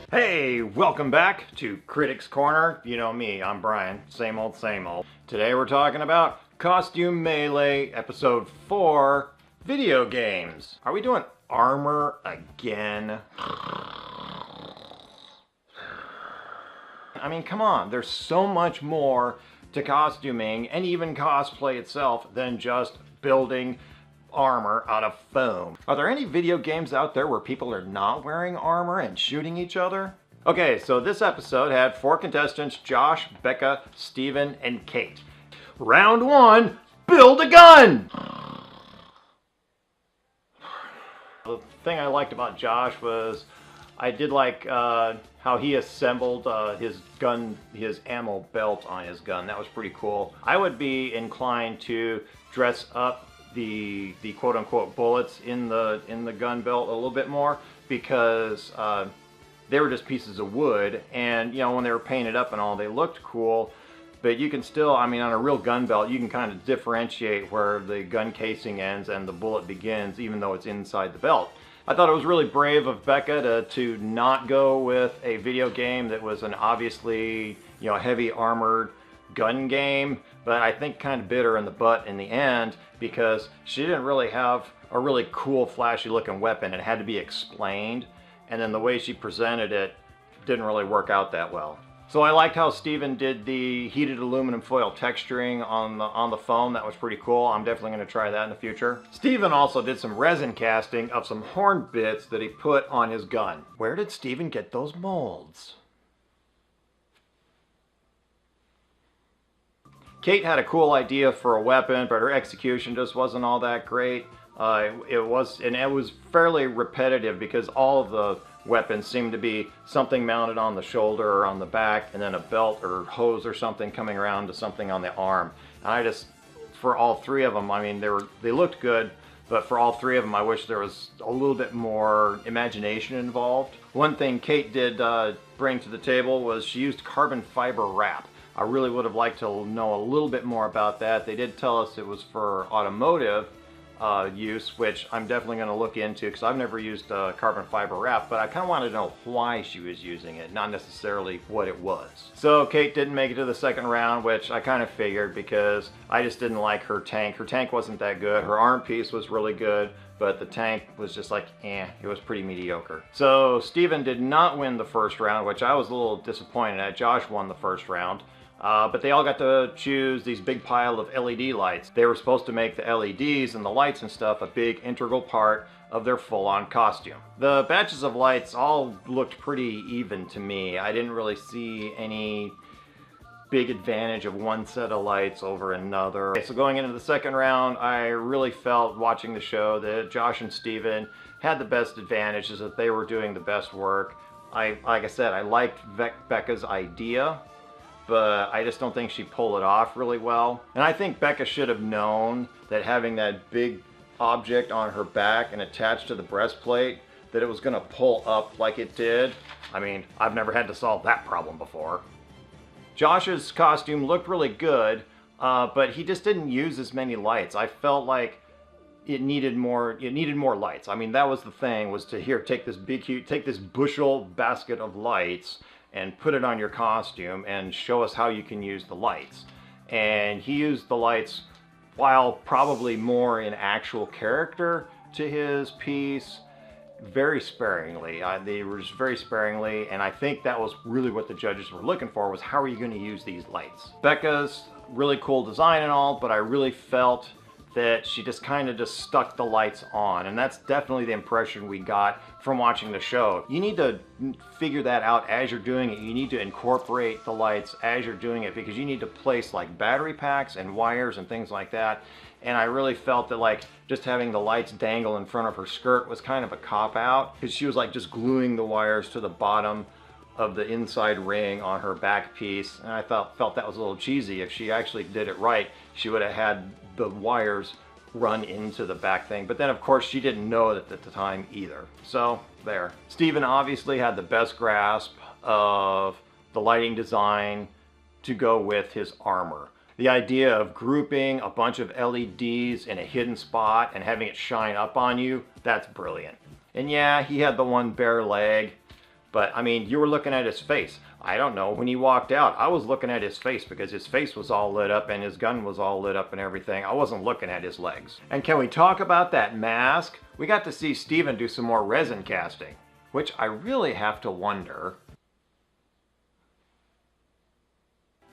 Hey, welcome back to Critics Corner. You know me, I'm Brian. Same old, same old. Today we're talking about Cosplay Melee Episode 4, Video Games. Are we doing armor again? I mean, come on, there's so much more to costuming and even cosplay itself than just building armor out of foam. Are there any video games out there where people are not wearing armor and shooting each other? Okay, so this episode had 4 contestants: Josh, Becca, Steven, and Kate. Round 1, build a gun! The thing I liked about Josh was I did like how he assembled his gun, his ammo belt on his gun. That was pretty cool. I would be inclined to dress up the quote-unquote bullets in the gun belt a little bit more, because they were just pieces of wood, and you know, when they were painted up and all, they looked cool, but you can still, I mean, on a real gun belt you can kind of differentiate where the gun casing ends and the bullet begins, even though it's inside the belt. I thought it was really brave of Becca to not go with a video game that was an obviously, you know, heavy armored gun game, but I think kind of bit her in the butt in the end, because she didn't really have a really cool flashy looking weapon. It had to be explained, and then the way she presented it didn't really work out that well. So I liked how Steven did the heated aluminum foil texturing on the foam. That was pretty cool. I'm definitely going to try that in the future. Steven also did some resin casting of some horn bits that he put on his gun. Where did Steven get those molds? Kate had a cool idea for a weapon, but her execution just wasn't all that great. It was fairly repetitive, because all of the weapons seemed to be something mounted on the shoulder or on the back, and then a belt or hose or something coming around to something on the arm. And I just, for all 3 of them, I mean, they looked good, but for all 3 of them, I wish there was a little bit more imagination involved. One thing Kate did bring to the table was she used carbon fiber wrap. I really would have liked to know a little bit more about that. They did tell us it was for automotive use, which I'm definitely going to look into, because I've never used carbon fiber wrap, but I kind of wanted to know why she was using it, not necessarily what it was. So Kate didn't make it to the second round, which I kind of figured, because I just didn't like her tank. Her tank wasn't that good. Her arm piece was really good, but the tank was just like, it was pretty mediocre. So Steven did not win the first round, which I was a little disappointed at. Josh won the first round. But they all got to choose these big pile of LED lights. They were supposed to make the LEDs and the lights and stuff a big integral part of their full-on costume. The batches of lights all looked pretty even to me. I didn't really see any big advantage of one set of lights over another. Okay, so going into the second round, I really felt, watching the show, that Josh and Steven had the best advantages, that they were doing the best work. Like I said, I liked Becca's idea, but I just don't think she pulled it off really well. And I think Becca should have known that having that big object on her back and attached to the breastplate, that it was going to pull up like it did. I mean, I've never had to solve that problem before. Josh's costume looked really good, but he just didn't use as many lights. I felt like it needed more lights. I mean, that was the thing, was to take this bushel basket of lights and put it on your costume and show us how you can use the lights. And he used the lights, while probably more in actual character to his piece, very sparingly. They were just very sparingly, and I think that was really what the judges were looking for, was how are you going to use these lights? Becca's really cool design and all, but I really felt that she just kind of stuck the lights on, and that's definitely the impression we got from watching the show. You need to figure that out as you're doing it. You need to incorporate the lights as you're doing it, because you need to place like battery packs and wires and things like that. And I really felt that like just having the lights dangle in front of her skirt was kind of a cop-out, because she was like just gluing the wires to the bottom of the inside ring on her back piece, and I felt that was a little cheesy. If she actually did it right, she would have had the wires run into the back thing, but then of course she didn't know it at the time either. So there. Steven obviously had the best grasp of the lighting design to go with his armor. The idea of grouping a bunch of LEDs in a hidden spot and having it shine up on you, that's brilliant. And yeah, he had the one bare leg, But I mean, you were looking at his face. I don't know, when he walked out, I was looking at his face because his face was all lit up and his gun was all lit up and everything. I wasn't looking at his legs. And can we talk about that mask? We got to see Steven do some more resin casting, which I really have to wonder,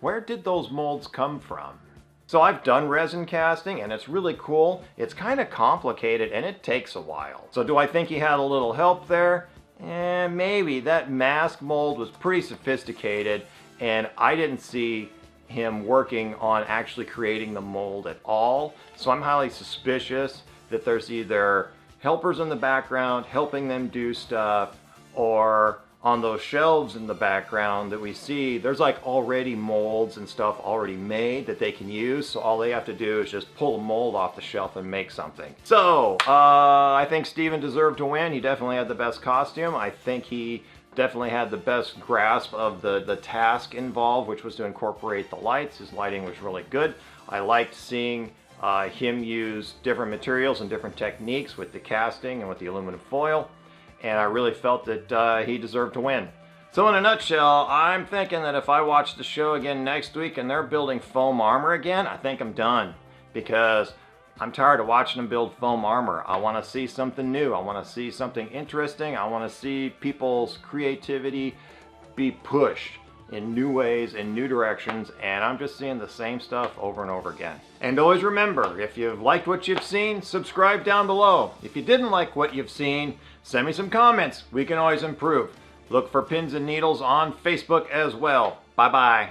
where did those molds come from? So I've done resin casting and it's really cool. It's kind of complicated and it takes a while. So do I think he had a little help there? Maybe. That mask mold was pretty sophisticated and I didn't see him working on actually creating the mold at all. So I'm highly suspicious that there's either helpers in the background helping them do stuff, or on those shelves in the background that we see, there's like already molds and stuff already made that they can use, so all they have to do is just pull a mold off the shelf and make something. So, I think Steven deserved to win. He definitely had the best costume. I think he definitely had the best grasp of the task involved, which was to incorporate the lights. His lighting was really good. I liked seeing him use different materials and different techniques with the casting and with the aluminum foil. And I really felt that he deserved to win. So in a nutshell, I'm thinking that if I watch the show again next week and they're building foam armor again, I think I'm done. Because I'm tired of watching them build foam armor. I want to see something new. I want to see something interesting. I want to see people's creativity be pushed in new ways, in new directions, and I'm just seeing the same stuff over and over again. And always remember, if you've liked what you've seen, subscribe down below. If you didn't like what you've seen, send me some comments. We can always improve. Look for Pins and Needles on Facebook as well. Bye-bye.